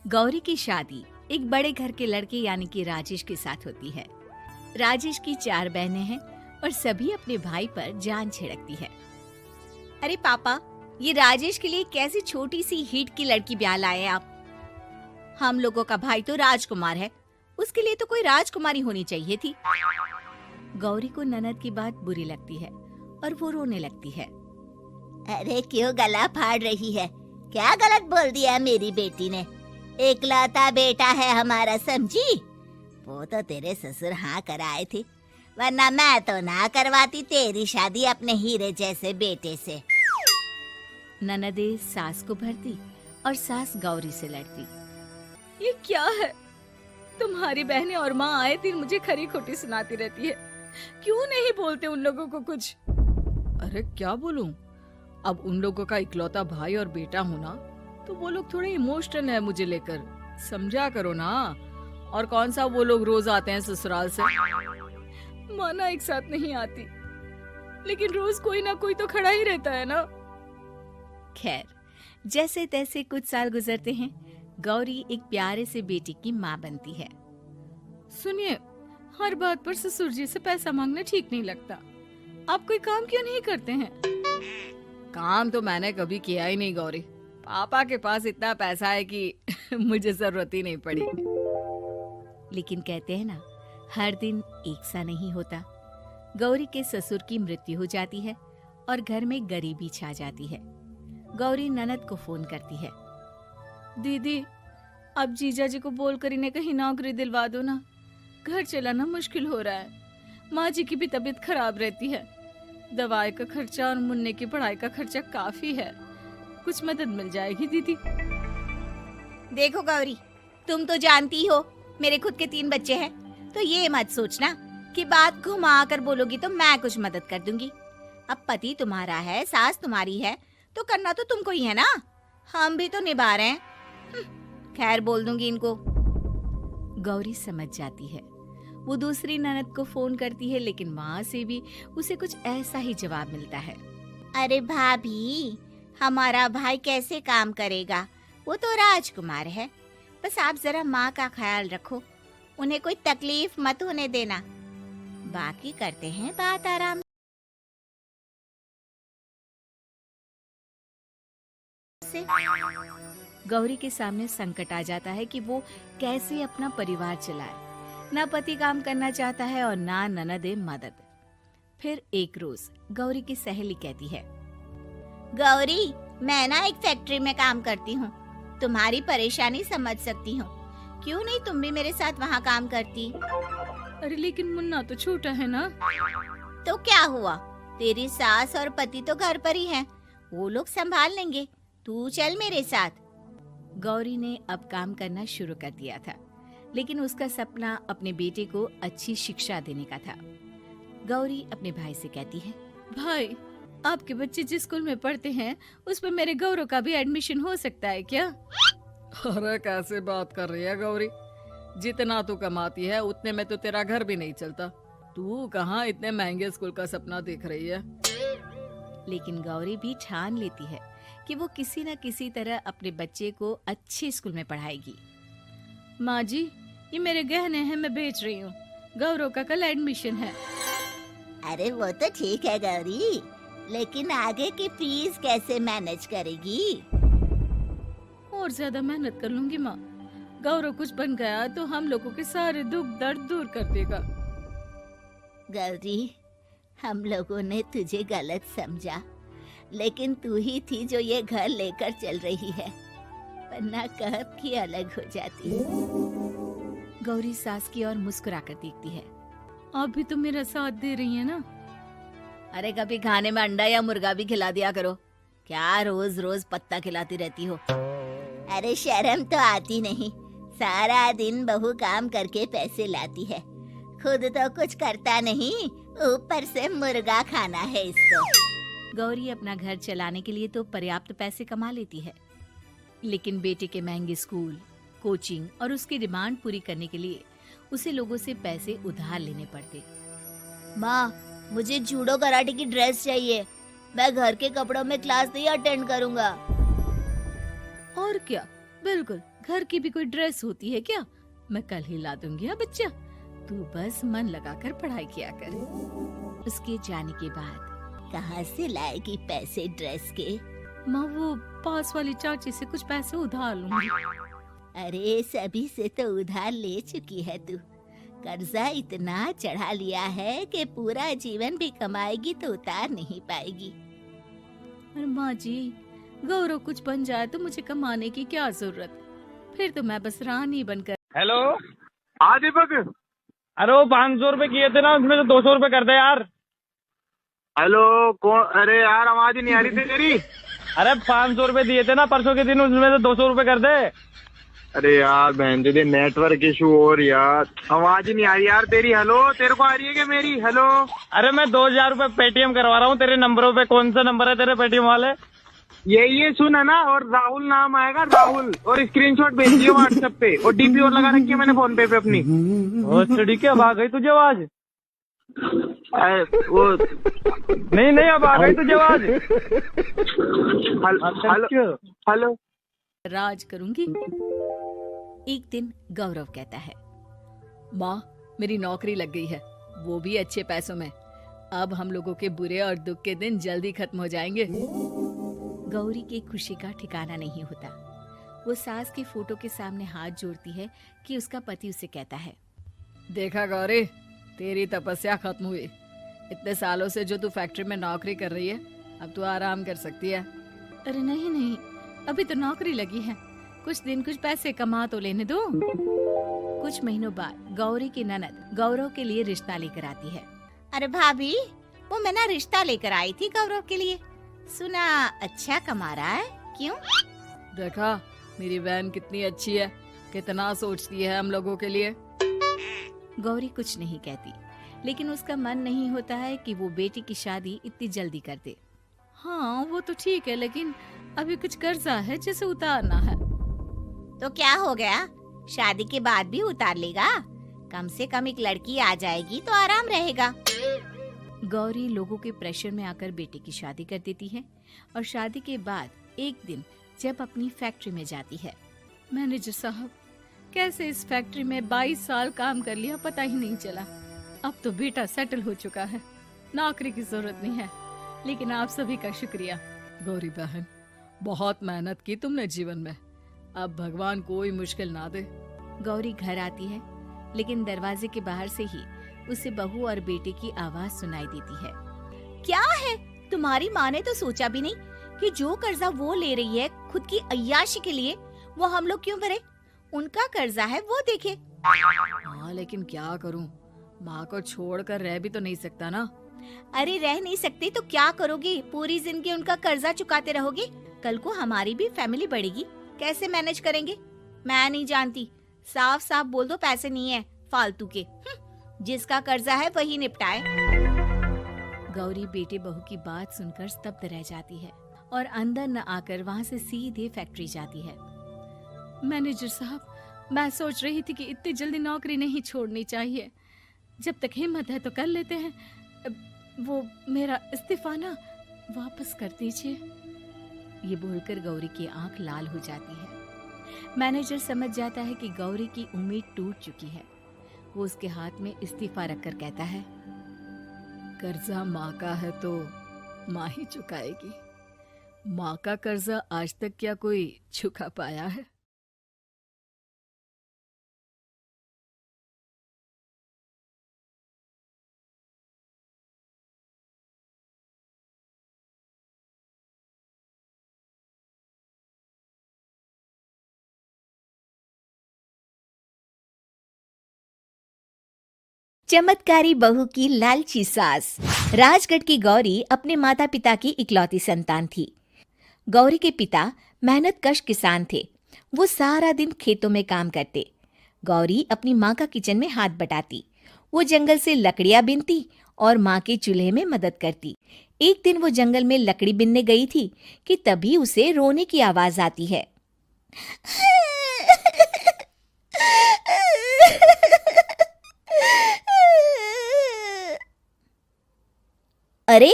गौरी की शादी एक बड़े घर के लड़के यानी कि राजेश के साथ होती है। राजेश की 4 बहनें हैं और सभी अपने भाई पर जान छिड़कती है। अरे पापा, ये राजेश के लिए कैसी छोटी सी हिट की लड़की ब्याह लाए आप? हम लोगों का भाई तो राजकुमार है, उसके लिए तो कोई राजकुमारी होनी चाहिए थी। गौरी को ननद की बात बुरी लगती है और वो रोने लगती है। अरे क्यों गला फाड़ रही है? क्या गलत बोल दिया मेरी बेटी ने? इकलौता बेटा है हमारा, समझी? वो तो तेरे ससुर हाँ कराए थे, वरना मैं तो ना करवाती तेरी शादी अपने हीरे जैसे बेटे से। ननदे सास को भरती और सास गौरी से लड़ती। ये क्या है? तुम्हारी बहनें और माँ आए दिन मुझे खरी खोटी सुनाती रहती है। क्यों नहीं बोलते उन लोगों को कुछ? अरे क्या बोलूं? अब उन लोगों का इकलौता भाई और बेटा होना तो वो लोग थोड़े इमोशनल है मुझे लेकर, समझा करो ना। और कौन सा वो लोग रोज आते हैं ससुराल से? माना एक साथ नहीं आती, लेकिन रोज कोई ना कोई तो खड़ा ही रहता है ना। खैर, जैसे तैसे कुछ साल गुजरते हैं। गौरी एक प्यारे से बेटी की माँ बनती है। सुनिए, हर बात पर ससुर जी से पैसा मांगना ठीक नहीं लगता। आप कोई काम क्यों नहीं करते हैं? काम तो मैंने कभी किया ही नहीं गौरी। पापा के पास इतना पैसा है कि मुझे जरूरत ही नहीं पड़ी। लेकिन कहते हैं ना, हर दिन एक सा नहीं होता। गौरी के ससुर की मृत्यु हो जाती है और घर में गरीबी छा जाती है। गौरी ननद को फोन करती है। दीदी, अब जीजा जी को बोलकर इन्हें कहीं नौकरी दिलवा दो ना। घर चलाना मुश्किल हो रहा है। माँ जी की भी तबीयत खराब रहती है। दवाई का खर्चा और मुन्ने की पढ़ाई का खर्चा काफी है। कुछ मदद मिल जाएगी दीदी। देखो गौरी, तुम तो जानती हो मेरे खुद के 3 बच्चे हैं, तो ये मत सोचना कि बात घुमा कर बोलोगी तो मैं कुछ मदद कर दूंगी। अब पति तुम्हारा है, सास तुम्हारी है, तो करना तो तुमको ही है ना। हम भी तो निभा रहे हैं। खैर, बोल दूंगी इनको। गौरी समझ जाती है। वो दूसरी ननद को फोन करती है, लेकिन वहाँ से भी उसे कुछ ऐसा ही जवाब मिलता है। अरे भाभी, हमारा भाई कैसे काम करेगा? वो तो राजकुमार है। बस आप जरा माँ का ख्याल रखो, उन्हें कोई तकलीफ मत होने देना। बाकी करते हैं बात आराम से। गौरी के सामने संकट आ जाता है कि वो कैसे अपना परिवार चलाए। ना पति काम करना चाहता है और ना ननदे मदद। फिर एक रोज गौरी की सहेली कहती है, गौरी, मैं ना एक फैक्ट्री में काम करती हूँ, तुम्हारी परेशानी समझ सकती हूँ। क्यों नहीं तुम भी मेरे साथ वहाँ काम करती? अरे लेकिन मुन्ना तो छोटा है ना। तो क्या हुआ, तेरी सास और पति तो घर पर ही हैं, वो लोग संभाल लेंगे। तू चल मेरे साथ। गौरी ने अब काम करना शुरू कर दिया था, लेकिन उसका सपना अपने बेटे को अच्छी शिक्षा देने का था। गौरी अपने भाई से कहती है, भाई, आपके बच्चे जिस स्कूल में पढ़ते हैं उस पर मेरे गौरव का भी एडमिशन हो सकता है क्या? अरे कैसे बात कर रही है गौरी? जितना तू कमाती है उतने में तो तेरा घर भी नहीं चलता। तू कहाँ इतने महंगे स्कूल का सपना देख रही है? लेकिन गौरी भी ठान लेती है कि वो किसी न किसी तरह अपने बच्चे को अच्छे स्कूल में पढ़ाएगी। माँ जी, ये मेरे गहने हैं, मैं बेच रही हूँ। गौरव का कल एडमिशन है। अरे वो तो ठीक है गौरी, लेकिन आगे की फीस कैसे मैनेज करेगी? और ज्यादा मेहनत कर लूंगी माँ। गौरव कुछ बन गया तो हम लोगों के सारे दुख दर्द दूर कर देगा। गौरी, हम लोगों ने तुझे गलत समझा, लेकिन तू ही थी जो ये घर लेकर चल रही है, वरना कब की अलग हो जाती। गौरी सास की ओर मुस्कुराकर देखती है। आप भी तो मेरा साथ दे रही है ना। अरे कभी खाने में अंडा या मुर्गा भी खिला दिया करो, क्या रोज रोज पत्ता खिलाती रहती हो? अरे शर्म तो आती नहीं, सारा दिन बहू काम करके पैसे लाती है, खुद तो कुछ करता नहीं, ऊपर से मुर्गा खाना है इसको। गौरी अपना घर चलाने के लिए तो पर्याप्त पैसे कमा लेती है, लेकिन बेटे के महंगे स्कूल, कोचिंग और उसकी डिमांड पूरी करने के लिए उसे लोगों से पैसे उधार लेने पड़ते। माँ, मुझे जूडो कराटे की ड्रेस चाहिए, मैं घर के कपड़ों में क्लास नहीं अटेंड करूँगा। और क्या, बिल्कुल घर की भी कोई ड्रेस होती है क्या? मैं कल ही ला दूंगी। हाँ बच्चा, तू बस मन लगाकर पढ़ाई किया कर। उसके जाने के बाद कहाँ से लाएगी पैसे ड्रेस के? माँ वो पास वाली चाची से कुछ पैसे उधार लूंगी। अरे सभी से तो उधार ले चुकी है तू। कर्जा इतना चढ़ा लिया है कि पूरा जीवन भी कमाएगी तो उतार नहीं पाएगी। अरे माँ जी, गौरव कुछ बन जाए तो मुझे कमाने की क्या जरूरत? फिर तो मैं बस रानी बनकर। हेलो। हाँ दीपक। अरे वो 500 रुपए किए थे ना, उसमें से 200 रुपए कर दे यार। हेलो कौन? अरे यार आवाज ही नहीं आ रही थी तेरी। अरे 500 रुपए दिए थे ना परसों के दिन, उसमें से 200 रुपए कर दे। अरे यार बहन दीदी नेटवर्क इशू और यार आवाज ही नहीं आ रही यार तेरी। हेलो तेरे को आ रही है क्या मेरी? हेलो। अरे मैं 2000 रुपए पेटीएम करवा रहा हूँ तेरे नंबरों पे। कौन सा नंबर है तेरे पेटीएम वाले? ये सुन है ना, और राहुल नाम आएगा राहुल, और स्क्रीनशॉट भेज दियो व्हाट्सएप पे, और डीपी और लगा रखी है मैंने फोन पे अपनी। ठीक है, अब आ गई तुझे आवाज? वो नहीं अब आ गई तुझे आवाज? Hello hello. राज करूंगी। एक दिन गौरव कहता है, माँ मेरी नौकरी लग गई है, वो भी अच्छे पैसों में। अब हम लोगों के बुरे और दुख के दिन जल्दी खत्म हो जाएंगे। गौरी की खुशी का ठिकाना नहीं होता। वो सास की फोटो के सामने हाथ जोड़ती है कि उसका पति उसे कहता है, देखा गौरी, तेरी तपस्या खत्म हुई। इतने सालों से जो तू फैक्ट्री में नौकरी कर रही है, अब तू आराम कर सकती है। अरे नहीं, अभी तो नौकरी लगी है, कुछ दिन कुछ पैसे कमा तो लेने दो। कुछ महीनों बाद गौरी की ननद गौरव के लिए रिश्ता लेकर आती है। अरे भाभी, वो मैं ना रिश्ता लेकर आई थी गौरव के लिए। सुना अच्छा कमा रहा है, क्यों? देखा मेरी बहन कितनी अच्छी है, कितना सोचती है हम लोगों के लिए। गौरी कुछ नहीं कहती, लेकिन उसका मन नहीं होता है कि वो बेटी की शादी इतनी जल्दी कर दे। हाँ वो तो ठीक है, लेकिन अभी कुछ कर्जा है जिसे उतारना है। तो क्या हो गया, शादी के बाद भी उतार लेगा। कम से कम एक लड़की आ जाएगी तो आराम रहेगा। गौरी लोगों के प्रेशर में आकर बेटे की शादी कर देती है, और शादी के बाद एक दिन जब अपनी फैक्ट्री में जाती है, मैनेजर साहब कैसे इस फैक्ट्री में 22 साल काम कर लिया पता ही नहीं चला। अब तो बेटा सेटल हो चुका है, नौकरी की जरूरत नहीं है। लेकिन आप सभी का शुक्रिया। गौरी बहन, बहुत मेहनत की तुमने जीवन में, अब भगवान कोई मुश्किल ना दे। गौरी घर आती है, लेकिन दरवाजे के बाहर से ही उसे बहू और बेटे की आवाज सुनाई देती है। क्या है, तुम्हारी माँ ने तो सोचा भी नहीं कि जो कर्जा वो ले रही है खुद की अय्याशी के लिए, वो हम लोग क्यों भरे? उनका कर्जा है वो देखे। हाँ लेकिन क्या करूं, माँ को छोड़कर रह भी तो नहीं सकता ना। अरे रह नहीं सकते तो क्या करोगी? पूरी जिंदगी उनका कर्जा चुकाते रहोगे? कल को हमारी भी फैमिली बढ़ेगी, कैसे मैनेज करेंगे? मैं नहीं जानती, साफ साफ बोल दो पैसे नहीं है फालतू के। जिसका कर्जा है वही निपटाए। गौरी बेटे बहू की बात सुनकर स्तब्ध रह जाती है और अंदर न आकर वहाँ से सीधे फैक्ट्री जाती है। मैनेजर साहब, मैं सोच रही थी कि इतनी जल्दी नौकरी नहीं छोड़नी चाहिए, जब तक हिम्मत है तो कर लेते हैं। वो मेरा इस्तीफा ना वापस कर दीजिए। ये बोलकर गौरी की आंख लाल हो जाती है। मैनेजर समझ जाता है कि गौरी की उम्मीद टूट चुकी है। वो उसके हाथ में इस्तीफा रखकर कहता है, कर्जा माँ का है तो माँ ही चुकाएगी। माँ का कर्जा आज तक क्या कोई चुका पाया है? चमत्कारी बहू की लालची सास। राजगढ़ की गौरी अपने माता पिता की इकलौती संतान थी। गौरी के पिता मेहनतकश किसान थे। वो सारा दिन खेतों में काम करते। गौरी अपनी माँ का किचन में हाथ बटाती। वो जंगल से लकड़ियां बीनती और माँ के चूल्हे में मदद करती। एक दिन वो जंगल में लकड़ी बीनने गई थी कि तभी उसे रोने की आवाज आती है। अरे,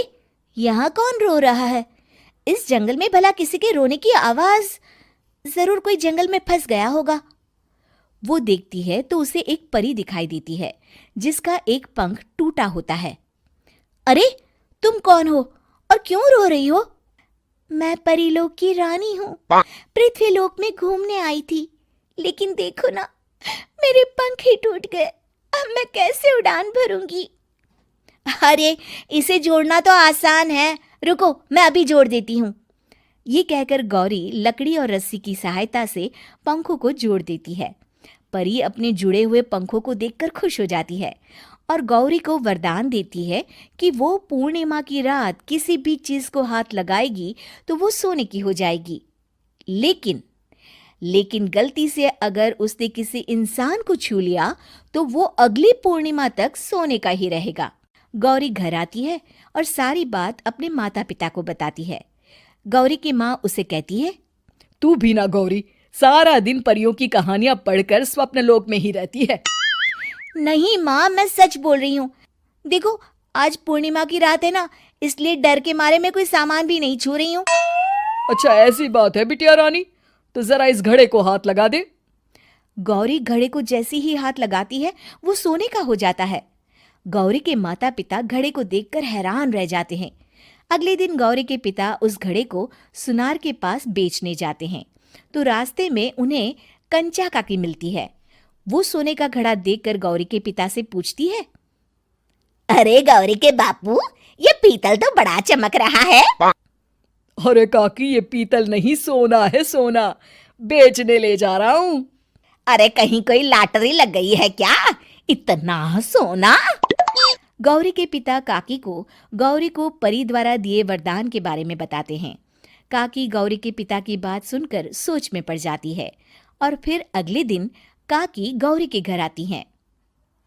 यहाँ कौन रो रहा है? इस जंगल में भला किसी के रोने की आवाज? जरूर कोई जंगल में फंस गया होगा। वो देखती है तो उसे एक परी दिखाई देती है जिसका एक पंख टूटा होता है। अरे तुम कौन हो और क्यों रो रही हो? मैं परीलोक की रानी हूँ, पृथ्वीलोक में घूमने आई थी, लेकिन देखो ना, मेरे पंख ही टूट गए। अब मैं कैसे उड़ान भरूंगी? अरे इसे जोड़ना तो आसान है, रुको मैं अभी जोड़ देती हूँ। ये कहकर गौरी लकड़ी और रस्सी की सहायता से पंखों को जोड़ देती है। परी अपने जुड़े हुए पंखों को देखकर खुश हो जाती है और गौरी को वरदान देती है कि वो पूर्णिमा की रात किसी भी चीज को हाथ लगाएगी तो वो सोने की हो जाएगी। लेकिन गलती से अगर उसने किसी इंसान को छू लिया तो वो अगली पूर्णिमा तक सोने का ही रहेगा। गौरी घर आती है और सारी बात अपने माता पिता को बताती है। गौरी की माँ उसे कहती है, तू भी ना गौरी, सारा दिन परियों की कहानियां पढ़कर स्वप्न लोक में ही रहती है। नहीं माँ, मैं सच बोल रही हूँ। देखो आज पूर्णिमा की रात है ना, इसलिए डर के मारे मैं कोई सामान भी नहीं छू रही हूँ। अच्छा ऐसी बात है बिटिया रानी, तो जरा इस घड़े को हाथ लगा दे। गौरी घड़े को जैसे ही हाथ लगाती है वो सोने का हो जाता है। गौरी के माता पिता घड़े को देखकर हैरान रह जाते हैं। अगले दिन गौरी के पिता उस घड़े को सुनार के पास बेचने जाते हैं तो रास्ते में उन्हें कंचा काकी मिलती है। वो सोने का घड़ा देखकर गौरी के पिता से पूछती है, अरे गौरी के बापू, ये पीतल तो बड़ा चमक रहा है। अरे काकी, ये पीतल नहीं सोना है, सोना बेचने ले जा रहा हूँ। अरे कहीं कोई लॉटरी लग गई है क्या? इतना सोना? गौरी के पिता काकी को गौरी को परी द्वारा दिए वरदान के बारे में बताते हैं। काकी गौरी के पिता की बात सुनकर सोच में पड़ जाती है और फिर अगले दिन काकी गौरी के घर आती हैं।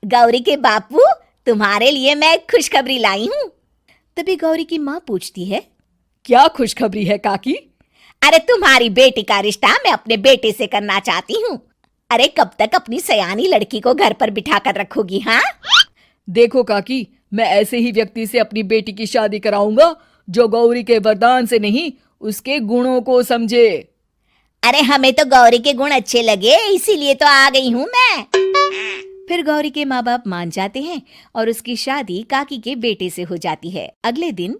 गौरी के बापू, तुम्हारे लिए मैं एक खुशखबरी लाई हूँ। तभी गौरी की माँ पूछती है, क्या खुशखबरी है काकी? अरे तुम्हारी बेटी का रिश्ता मैं अपने बेटे से करना चाहती हूँ। अरे कब तक अपनी सयानी लड़की को घर पर बिठा कर रखोगी? हाँ देखो काकी, मैं ऐसे ही व्यक्ति से अपनी बेटी की शादी कराऊंगा जो गौरी के वरदान से नहीं उसके गुणों को समझे। अरे हमें तो गौरी के गुण अच्छे लगे, इसीलिए तो आ गई हूँ मैं। फिर गौरी के माँ बाप मान जाते हैं और उसकी शादी काकी के बेटे से हो जाती है। अगले दिन,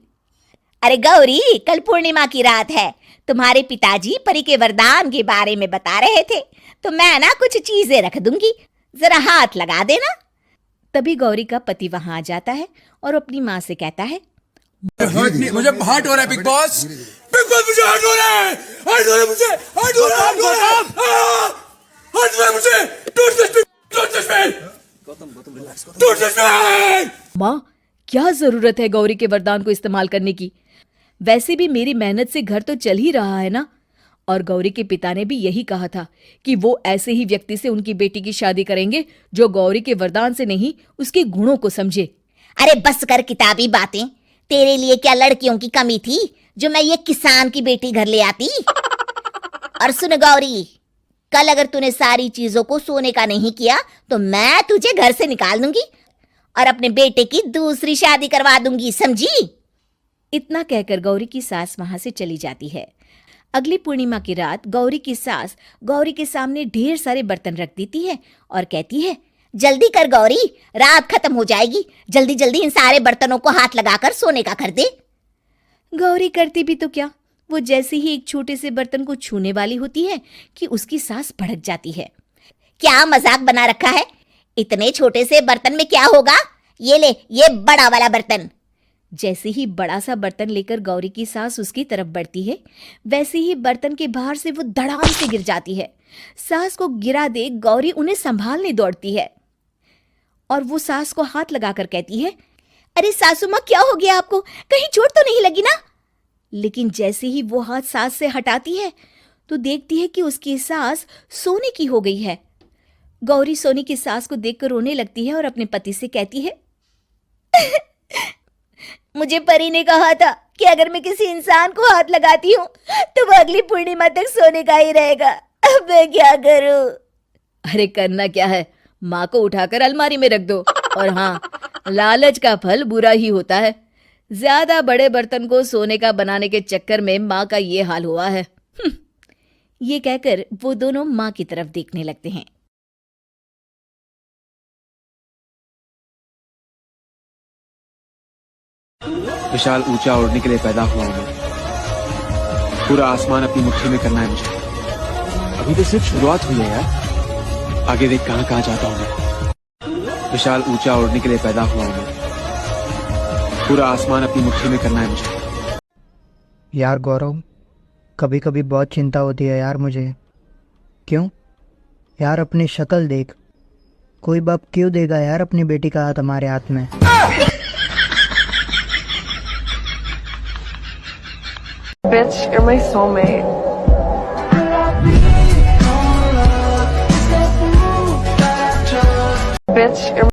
अरे गौरी, कल पूर्णिमा की रात है, तुम्हारे पिताजी परी के वरदान के बारे में बता रहे थे, तो मैं ना कुछ चीजें रख दूंगी, जरा हाथ लगा देना। तभी गौरी का पति वहां आ जाता है और अपनी माँ से कहता है, मुझे हार्ट हो रहा है बिग बॉस, मुझे हार्ट हो रहा है, हार्ट हो रहा है मुझे, हार्ट हो रहा है, हार्ट हो रहा है मुझे, माँ, क्या जरूरत है गौरी के वरदान को इस्तेमाल करने की? वैसे भी मेरी मेहनत से घर तो चल ही रहा है ना। और गौरी के पिता ने भी यही कहा था कि वो ऐसे ही व्यक्ति से उनकी बेटी की शादी करेंगे जो गौरी के वरदान से नहीं उसके गुणों को समझे। अरे बस कर किताबी बातें, तेरे लिए क्या लड़कियों की कमी थी जो मैं ये किसान की बेटी घर ले आती? और सुन गौरी, कल अगर तूने सारी चीजों को सोने का नहीं किया तो मैं तुझे घर से निकाल दूंगी और अपने बेटे की दूसरी शादी करवा दूंगी, समझी? इतना कहकर गौरी की सास वहां से चली जाती है। अगली पूर्णिमा की रात गौरी की सास गौरी के सामने ढेर सारे बर्तन रख देती है और कहती है, जल्दी कर गौरी, रात खत्म हो जाएगी, जल्दी जल्दी इन सारे बर्तनों को हाथ लगाकर सोने का कर दे। गौरी करती भी तो क्या, वो जैसे ही एक छोटे से बर्तन को छूने वाली होती है कि उसकी सास भड़क जाती है। क्या मजाक बना रखा है? इतने छोटे से बर्तन में क्या होगा? ये ले, ये बड़ा वाला बर्तन। जैसे ही बड़ा सा बर्तन लेकर गौरी की सास उसकी तरफ बढ़ती है, वैसे ही बर्तन के बाहर से वो धड़ाम से गिर जाती है। सास को गिरा देख गौरी उन्हें संभालने दौड़ती है और वो सास को हाथ लगाकर कहती है, अरे सासू माँ, क्या हो गया आपको? कहीं चोट तो नहीं लगी ना? लेकिन जैसे ही वो हाथ सास से हटाती है तो देखती है कि उसकी सास सोने की हो गई है। गौरी सोने की सास को देखकर रोने लगती है और अपने पति से कहती है, मुझे परी ने कहा था कि अगर मैं किसी इंसान को हाथ लगाती हूँ तो वो अगली पूर्णिमा तक सोने का ही रहेगा। अब मैं क्या करूँ? अरे करना क्या है, माँ को उठाकर अलमारी में रख दो। और हाँ, लालच का फल बुरा ही होता है। ज्यादा बड़े बर्तन को सोने का बनाने के चक्कर में माँ का ये हाल हुआ है। ये कहकर वो दोनों माँ की तरफ देखने लगते हैं। विशाल ऊंचा उड़ने के लिए पैदा हुआ हूं मैं। पूरा आसमान अपनी मुट्ठी में करना है मुझे। अभी तो सिर्फ शुरुआत हुई है यार, आगे देख कहां कहां जाता हूं मैं। विशाल ऊंचा उड़ने के लिए पैदा हुआ हूं मैं। पूरा आसमान अपनी मुट्ठी में करना है मुझे। यार गौरव, कभी कभी बहुत चिंता होती है यार मुझे। क्यों यार, अपनी शक्ल देख। कोई बाप क्यों देगा यार अपनी बेटी का हाथ हमारे हाथ में। Bitch, you're my soulmate. Bitch, you're